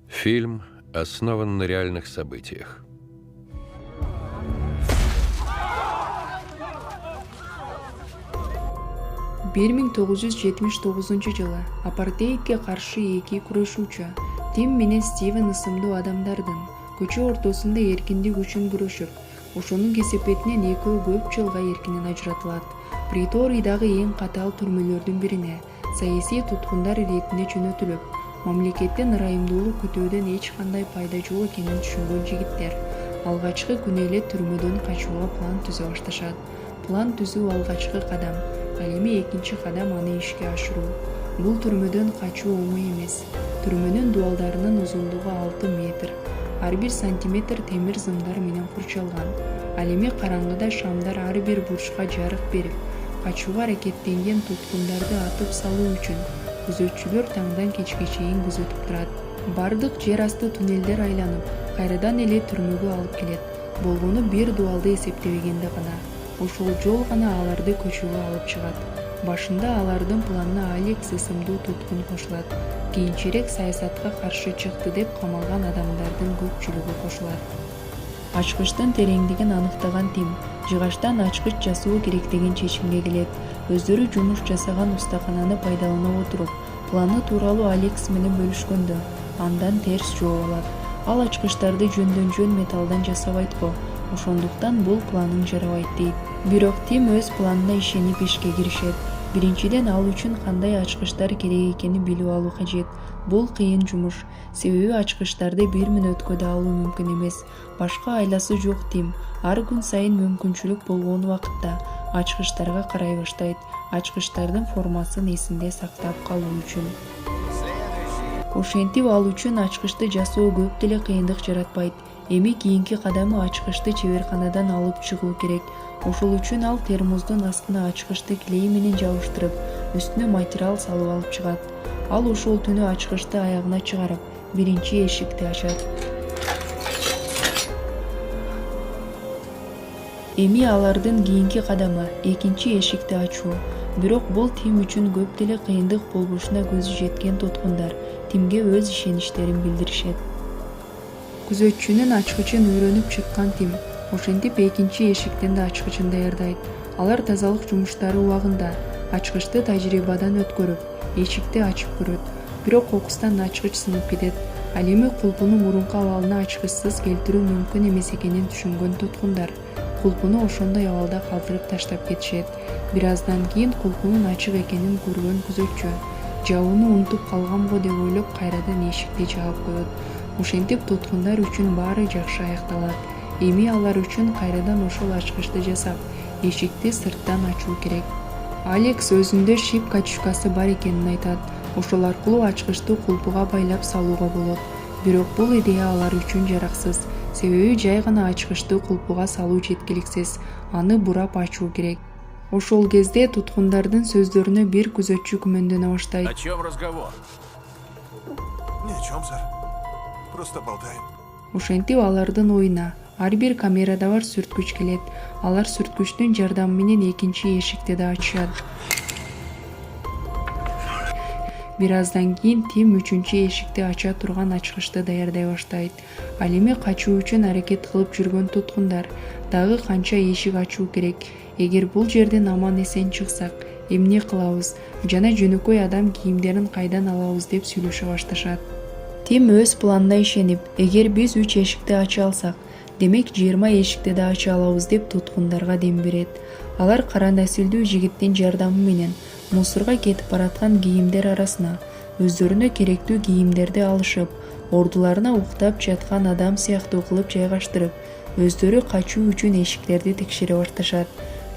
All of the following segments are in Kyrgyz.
Фильм основан на реальных событиях. бир миң тогуз жүз жетимиш тогузунчу жылы апартеидке каршы эки күрөшүүчү Тим менен Стивен ысымдуу адамдардын көчө ортосунда эркиндик үчүн күрөшүп, ошонун кесепетинен экөө көп жылга эркинен ажыратылат. Приторийдагы эң катаал түрмөлөрдүн бирине саясий туткундар иретинде жөнөтүлүп, мамлекеттен ырайымдуулук күтүүдөн эч кандай пайда жок экенин түшүнгөн жигиттер алгачкы күнү эле түрмөдөн качууга план түзө башташат. План түзүү алгачкы кадам, ал эми экинчи кадам аны ишке ашыруу. Бул түрмөдөн качуу оңой эмес. Түрмөнүн дуалдарынын узундугу 6 метр. Ар бир сантиметр темир зымдар менен курчалган. Ал эми караңгыда шамдар ар бир бурчка жарык берип, качууга аракеттенген туткундарды атып салуу үчүн күзөтчүлөр таңдан кечке чейин күзөтүп турат. Бардык жер асты туннелдер айланып, кайрадан эле түрмөгө алып келет. Болгону бир дуалды эсептебегенде гана. Ошол жол гана аларды көчөгө алып чыгат. Башында алардын планына Алекс ысымдуу туткун кошулат. Кийинчерээк саясатка каршы чыкты деп камалган адамдардын көпчүлүгү кошулат. Ачкычтын тереңдигин аныктаган Тим жыгачтан ачкыч жасоо керек деген чечимге келет. Өздөрү жумуш жасаган устакананы пайдалана отуруп, планы тууралуу Алекс менен бөлүшкөндө, андан терс жооп алат. Ал ачкычтарды жөндөн-жөн металлдан жасабайт го, ошондуктан бул планың жарабайт дейт. Бирок Тим өз планына ишенип ишке киришет. Биринчиден ал үчүн кандай ачкычтар керек экенин билип алуу кажет. Бул кыйын жумуш, себеби ачкычтарды бир мүнөткө да алуу мүмкүн эмес. Башка айласы жок Тим ар күн сайын мүмкүнчүлүк болгон убакытта ачкычтарга карай баштайт, ачкычтардын формасын эсинде сактап калуу үчүн. Ошентип ал үчүн ачкычты жасоо көп деле кыйындык жаратпайт. Эми кийинки кадамы ачкычты чеберканадан алып чыгуу керек. Ошол үчүн ал термоздун астына ачкычты клей менен жабыштырып, үстүнө материал салып алып чыгат. Ал ошол түнү ачкычты аягына чыгарып, биринчи эшикти ачат. Эми алардын кийинки кадамы экинчи эшикти ачуу. Бирок бул Тим үчүн көп деле кыйындык болбошуна көзү жеткен туткундар Тимге өз ишеничтерин билдиришет. Күзөтчүнүн ачкычын үйрөнүп чыккан Тим ошентип экинчи эшиктин да ачкычын даярдайт. Алар тазалык жумуштары убагында ачкычты тажрыйбадан өткөрүп, эшикти ачып көрөт. Бирок кокустан ачкыч сынып кетет. Ал эми кулпуну мурунку абалына ачкычсыз келтирүү мүмкүн эмес экенин түшүнгөн туткундар кулпуну ошондой абалда калтырып таштап кетишет. Бир аздан кийин кулпунун ачык экенин көргөн күзөтчү жабууну унутуп калганго деп ойлоп кайрадан эшикти жаап коет. Ошентип туткундар үчүн баары жакшы аякталат. Эми алар үчүн кайрадан ошол ачкычты жасап, эшикти сырттан ачуу керек. Алекс өзүндө шип качушкасы бар экенин айтат. Ошол аркылуу ачкычты кулпуга байлап салууга болот. Бирок бул идея алар үчүн жараксыз. Себеби жай гана ачкычты кулпуга салуу жеткиликсиз. Аны бурап ачуу керек. Ошол кезде туткундардын сөздөрүнө бир күзөтчү күмөндөнө баштайт. О чем разговор? Ни о чем, сэр. Просто болтаем. Ошентип алардын оюна ар бир камерада бар сүрткүч келет. Алар сүрткүчтүн жардамы менен экинчи эшикти да ачышат. Бир аздан кийин Тим үчүнчү эшикти ача турган ачкычты даярдай баштайт. Ал эми качуу үчүн аракет кылып жүргөн туткундар дагы канча эшик ачуу керек? Эгер бул жерден аман эсен чыксак, эмне кылабыз? Жана жөнөкөй адам кийимдерин кайдан алабыз деп сүйлөшө башташат. Тим өз планына ишенип, эгер биз 3 эшикти ача алсак, демек 20 эшикти да ача алабыз деп туткундарга дем берет. Алар кара насилдүү жигиттин жардамы менен мусорго кетип бараткан кийимдер арасына өздөрүнө керектүү кийимдерди алышып, ордуларына уктап жаткан адам сыяктуу кылып жайгаштырып, өздөрү качуу үчүн эшиктерди текшере башташат.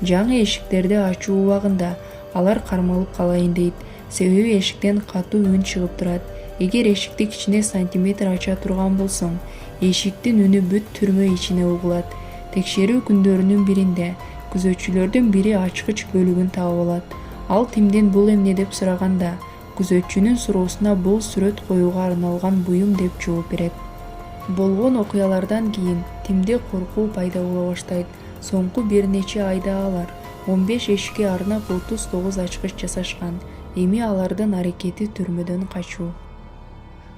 Жаңы эшиктерди ачуу убагында алар кармалып калайын дейт, себеби эшиктен катуу үн чыгып турат. Эгер эшикти кичине сантиметр ача турган болсоң, эшиктин үнү бүт түрмө ичине угулат. Текшерүү күндөрүнүн биринде күзөтчүлөрдүн бири ачкыч бөлүгүн таап алат. Ал Тимден бул эмне деп сураганда, күзөтчүнүн суроосуна бул сүрөт коюуга арналган буюм деп жооп берет. Болгон окуялардан кийин Тимде коркуу пайда боло баштайт. Соңку бир нече айда алар 15 эшикке арнап 39 ачкыч жасашкан. Эми алардын аракети түрмөдөн качуу.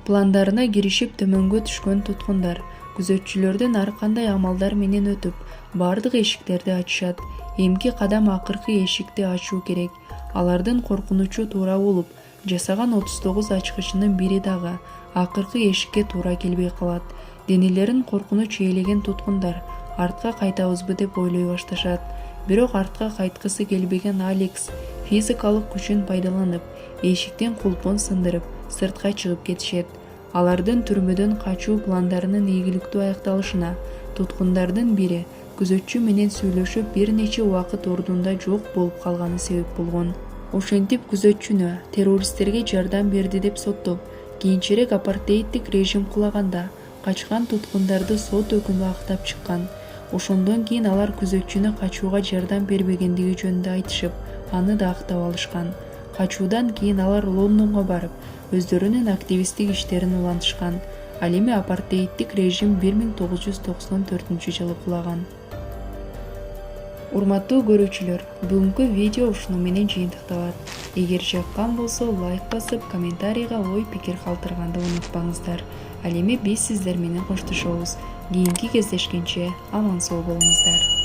пландарына киришип төмөнгө түшкөн туткундар күзөтчүлөрдөн ар кандай амалдар менен өтүп бардык эшиктерди ачышат. Эмки кадам акыркы эшикти ачуу керек. Алардын коркунучу туура болуп, жасаган 39 ачкычынын бири дагы акыркы эшикке туура келбей калат. Денелерин коркунуч ээлеген туткундар артка кайтабызбы деп ойлой башташат. Бирок артка кайткысы келбеген Алекс физикалык күчүн пайдаланып, эшиктин кулпун сындырып, сыртка чыгып кетишет. Алардын түрмөдөн качуу пландарынын ийгиликтүү аякталышына туткундардын бири күзөтчү менен сүйлөшүп бир нече убакыт ордунда жок болуп калганы себеп болгон. Ошентип күзөтчүнү террористтерге жардам берди деп соттоп, кийинчерээк апартеиддик режим кулаганда качкан туткундарды сот өкүмү актап чыккан. Ошондон кийин алар күзөтчүнү качууга жардам бербегендиги жөнүндө айтышып, аны да актап алышкан. Качуудан кийин алар Лондонго барып, өздөрүнүн активисттик иштерин улантышкан. Ал эми апартеиддик режим 1994-жылы кулаган. Урматтуу көрүүчүлөр, бүгүнкү видео ушуну менен жыйынтыкталат. Эгер жаккан болсо лайк басып, комментарийга ой пикир калтырганды унутпаңыздар. Ал эми биз сиздер менен коштошобуз. Кийинки кездешкенче аман сау болуңуздар.